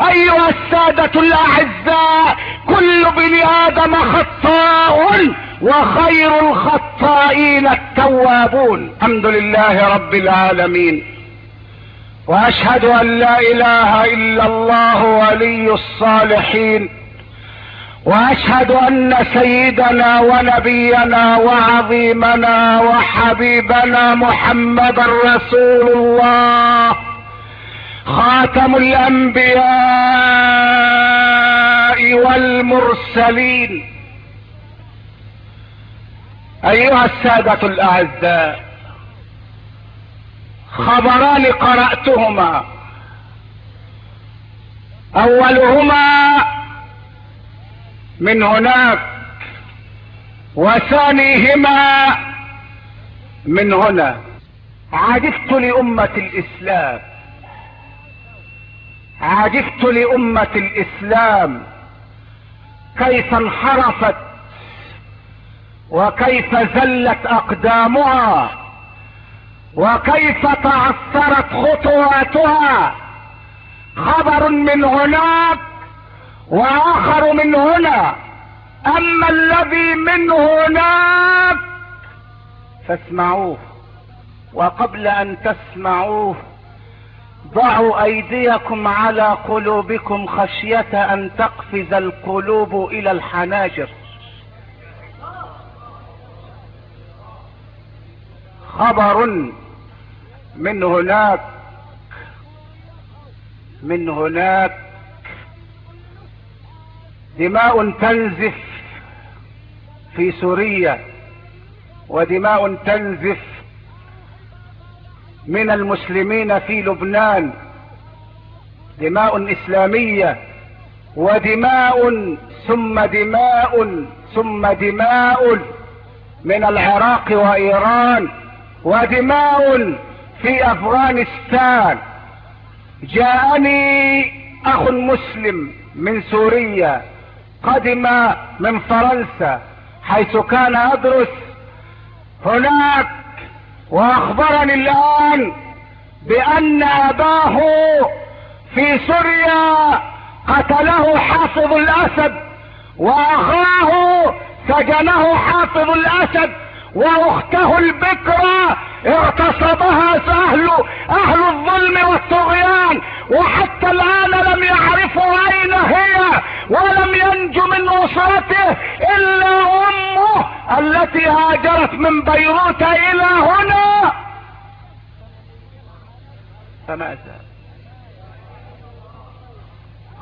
ايها السادة الاعزاء، كل بني ادم خطاء وخير الخطائين التوابون. الحمد لله رب العالمين، واشهد ان لا اله الا الله ولي الصالحين، واشهد ان سيدنا ونبينا وعظيمنا وحبيبنا محمد رسول الله خاتم الانبياء والمرسلين. ايها السادة الاعزاء، خبران قرأتهما، اولهما من هناك وثانيهما من هنا. عجبت لأمة الإسلام، عجبت لأمة الإسلام كيف انحرفت وكيف زلت أقدامها وكيف تعثرت خطواتها. خبر من هناك واخر من هنا، اما الذي من هناك فاسمعوه، وقبل ان تسمعوه ضعوا ايديكم على قلوبكم خشية ان تقفز القلوب الى الحناجر. خبر من هناك، من هناك دماء تنزف في سوريا، ودماء تنزف من المسلمين في لبنان، دماء اسلامية، ودماء ثم دماء ثم دماء من العراق وايران، ودماء في افغانستان. جاءني اخ مسلم من سوريا قدم من فرنسا حيث كان يدرس هناك، واخبرني الان بان اباه في سوريا قتله حافظ الاسد، واخاه سجنه حافظ الاسد، واخته البكرة اغتصبها اهل الظلم والطغيان، وحتى الان لم يعرفوا اين هي، ولم ينجو من اسرته الا امه التي هاجرت من بيروت الى هنا. فماذا؟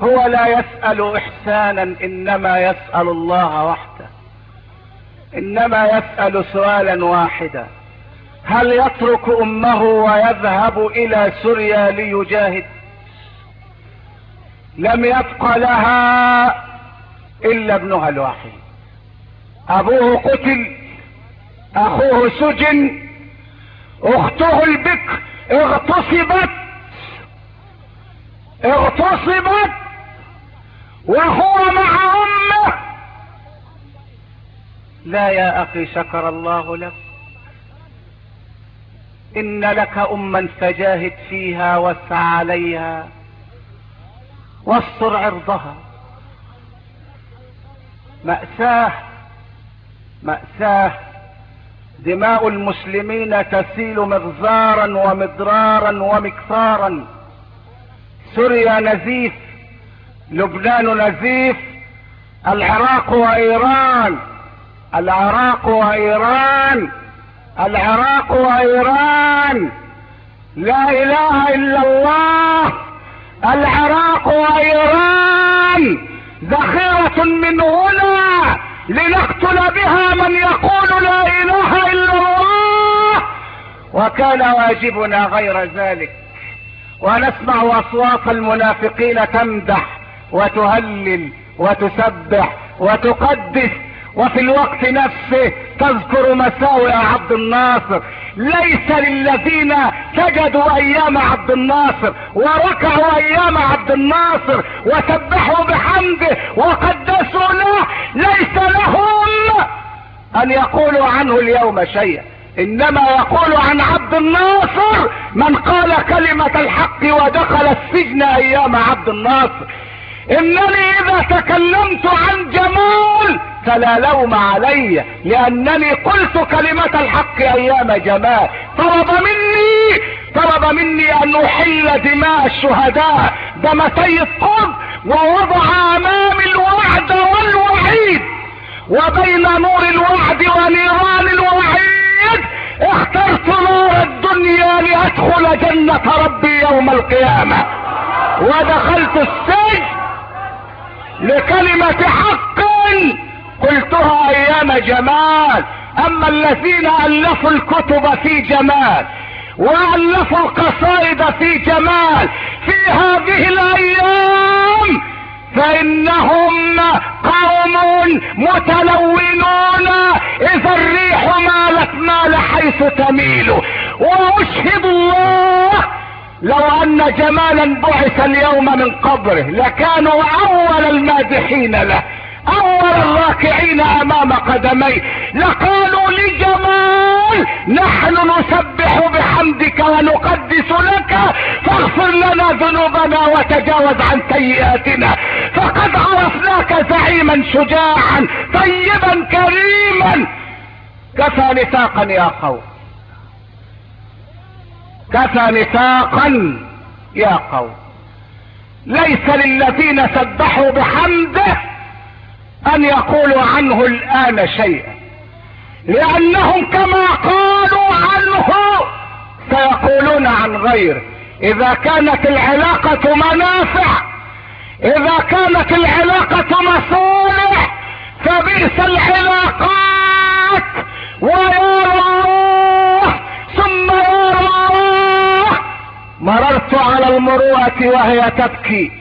هو لا يسأل احسانا، انما يسأل الله وحده، انما يسأل سؤالا واحدا: هل يترك امه ويذهب الى سوريا ليجاهد؟ لم يبق لها الا ابنها الوحيد، ابوه قتل، اخوه سجن، اخته البكر اغتصبت وهو مع امه. لا يا اخي، شكر الله لك، ان لك اما فجاهد فيها واسع عليها واستر عرضها. مأساة، مأساة، دماء المسلمين تسيل مغزارا ومضرارا ومكثارا. سوريا نزيف، لبنان نزيف، العراق وايران، العراق وايران، العراق وايران، لا اله الا الله. العراق وايران ذخيرة من هنا لنقتل بها من يقول لا اله الا الله، وكان واجبنا غير ذلك. ونسمع اصوات المنافقين تمدح وتهلل وتسبح وتقدس، وفي الوقت نفسه تذكر مساوئ عبد الناصر. ليس للذين سجدوا ايام عبد الناصر وركعوا ايام عبد الناصر وسبحوا بحمده وقدسوا له، ليس لهم ان يقولوا عنه اليوم شيئا. انما يقول عن عبد الناصر من قال كلمة الحق ودخل السجن ايام عبد الناصر. انني اذا تكلمت عن جمال فلا لوم علي، لانني قلت كلمة الحق ايام جمال. طلب مني ان احل دماء الشهداء دمتي الطب، ووضع امامي الوعد والوعيد، وبين نور الوعد ونيران الوعيد اخترت نور الدنيا لادخل جنة ربي يوم القيامة. ودخلت السجن لكلمة حق قلتها ايام جمال. اما الذين الفوا الكتب في جمال والفوا القصائد في جمال في هذه الايام فانهم قوم متلونون، اذا الريح مالت مال حيث تميل. واشهد الله لو ان جمالا بعث اليوم من قبره لكانوا اول المادحين له، اول الراكعين امام قدميه، لقالوا لجمال نحن نسبح بحمدك ونقدس لك فاغفر لنا ذنوبنا وتجاوز عن سيئاتنا، فقد عرفناك زعيما شجاعا طيبا كريما. كفى نفاقا يا قوم، كفى نفاقا يا قوم. ليس للذين سبحوا بحمده ان يقولوا عنه الان شيئا، لانهم كما قالوا عنه سيقولون عن غيره. اذا كانت العلاقة منافع، اذا كانت العلاقة مصالح، فبئس العلاقات. ويا الله ثم يا الله، مررت على المروءة وهي تبكي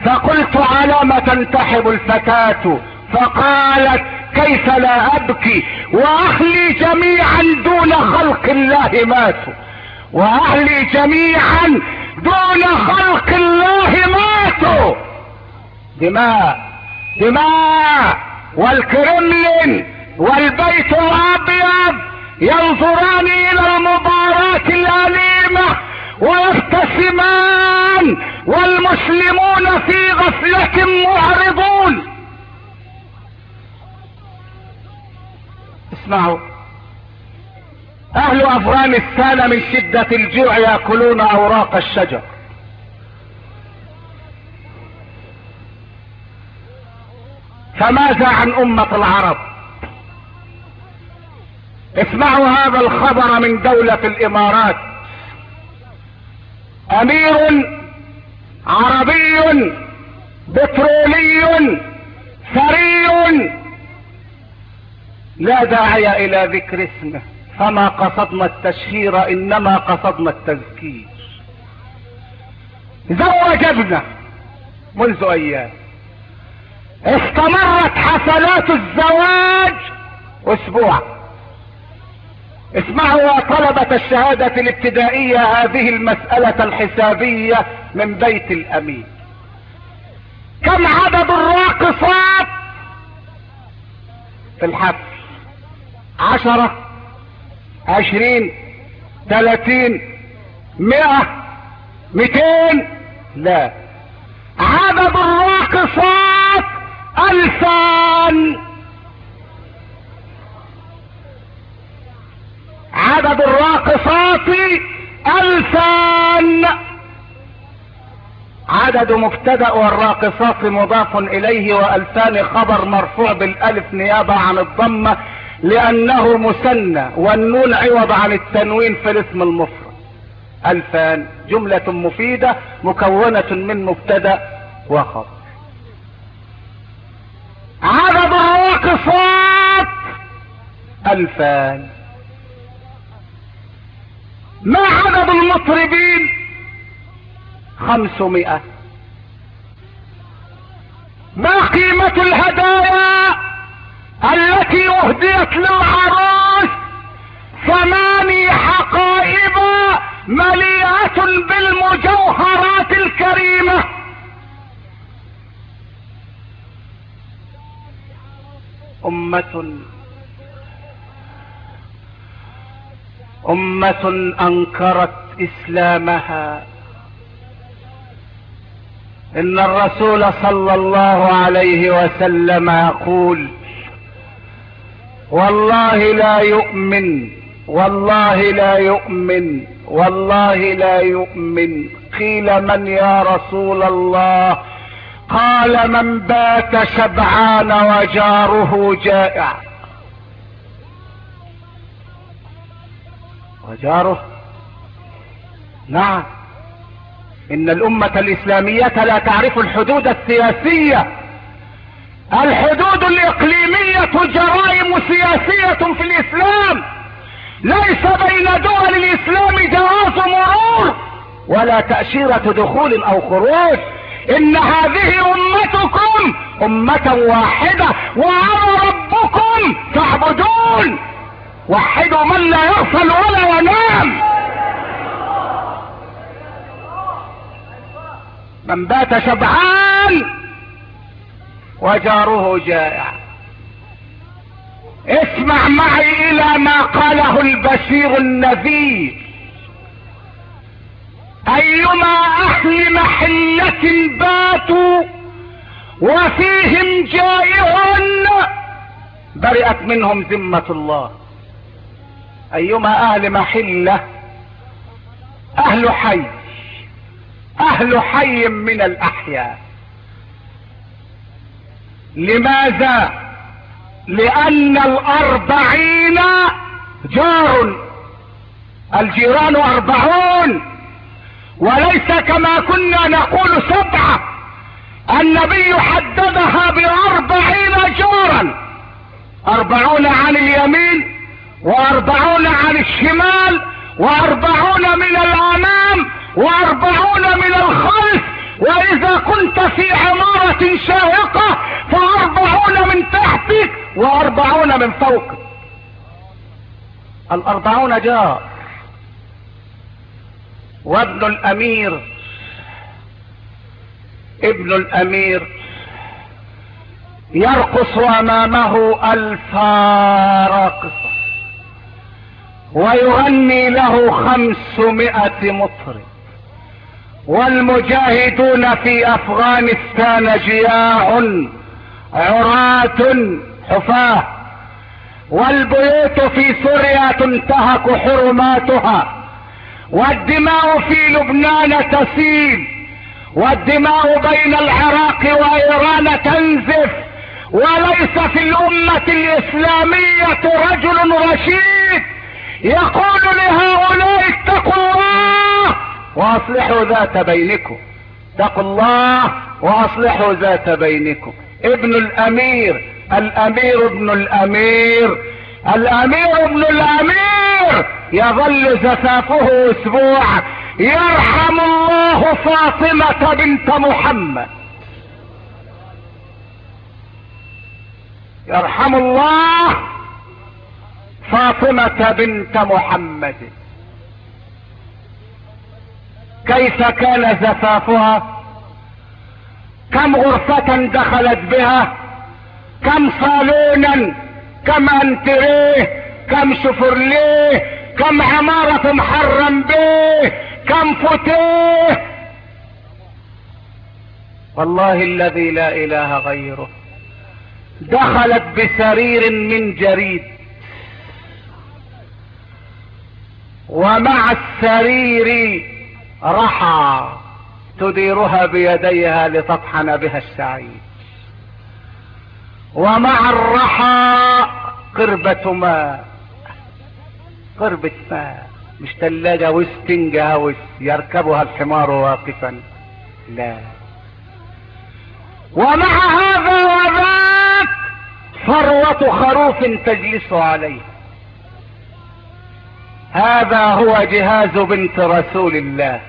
فقلت على ما تنتحب الفتاة، فقالت كيف لا ابكي واهلي جميعا دون خلق الله ماتوا، واهلي جميعا دون خلق الله ماتوا. دماء والكرملين والبيت الابيض ينظران الى المباراة الاليمة ويبتسمان، والمسلمون في غفلة معرضون. اسمعوا، اهل افغانستان من شدة الجوع يأكلون اوراق الشجر، فماذا عن امة العرب؟ اسمعوا هذا الخبر من دولة الامارات. امير عربي بترولي ثري، لا داعي الى ذكر اسمه، فما قصدنا التشهير انما قصدنا التذكير. زوج ابنه منذ ايام، استمرت حفلات الزواج اسبوع. اسمعوا يا طلبة الشهادة الابتدائية هذه المسألة الحسابية من بيت الامين. كم عدد الراقصات في الحفل؟ 10 20 30 100 200؟ لا، عدد الراقصات 2000. عدد الراقصات 2000. عدد مبتدأ والراقصات مضاف اليه، و2000 خبر مرفوع بالالف نيابة عن الضمة لانه مثنى، والنون عوض عن التنوين في الاسم المفرد. 2000 جملة مفيدة مكونة من مبتدأ وخبر. عدد الراقصات 2000. ما عدد المطربين؟ 500. ما قيمة الهدايا التي اهديت للعروس؟ 8 حقائب مليئة بالمجوهرات الكريمة. أمة أنكرت إسلامها. إن الرسول صلى الله عليه وسلم يقول: والله لا يؤمن، والله لا يؤمن، والله لا يؤمن. قيل: من يا رسول الله؟ قال: من بات شبعان وجاره جائع. وجاره، نعم، إن الأمة الإسلامية لا تعرف الحدود السياسية. الحدود الإقليمية جرائم سياسية في الإسلام. ليس بين دول الإسلام جواز مرور ولا تأشيرة دخول أو خروج. إن هذه أمتكم أمة واحدة وأنا ربكم فاعبدون. وحدوا من لا يغفل ولا ينام. من بات شبعان وجاره جائع. اسمع معي الى ما قاله البشير النذير: ايما اهل محلة باتوا وفيهم جائع برئت منهم ذمة الله. ايما اهل محلة، اهل حي، اهل حي من الاحياء. لماذا؟ لان 40 جار، الجيران 40 وليس كما كنا نقول 7. النبي حددها ب40 جارا، 40 عن اليمين و40 عن الشمال و40 من الامام و40 من الخلف. واذا كنت في عمارة شاهقة ف40 من تحتك و40 من فوقك. 40 جار. وابن الامير، ابن الامير يرقص امامه 1000 راقصة ويغني له 500 مطرب. والمجاهدون في افغانستان جياع عراة حفاة. والبيوت في سوريا تنتهك حرماتها. والدماء في لبنان تسيل. والدماء بين العراق وايران تنزف. وليس في الامة الاسلامية رجل رشيد يقول لهؤلاء اتقوا الله واصلحوا ذات بينكم. اتقوا الله واصلحوا ذات بينكم. ابن الامير، الامير ابن الامير، الامير ابن الامير يظل زفافه اسبوع. يرحم الله فاطمة بنت محمد، يرحم الله فاطمة بنت محمد. كيف كان زفافها؟ كم غرفة دخلت بها؟ كم صالونا؟ كم انتريه؟ كم شفرليه؟ كم عمارة محرم به؟ كم فتيه؟ والله الذي لا اله غيره. دخلت بسرير من جريد، ومع السرير رحى تديرها بيديها لتطحن بها الشعير. ومع الرحى قربة ماء، قربة ماء، مش تلاجة وستنج هوس يركبها الحمار واقفا، لا. ومع هذا وذاك ثروة خروف تجلس عليه. هذا هو جهاز بنت رسول الله.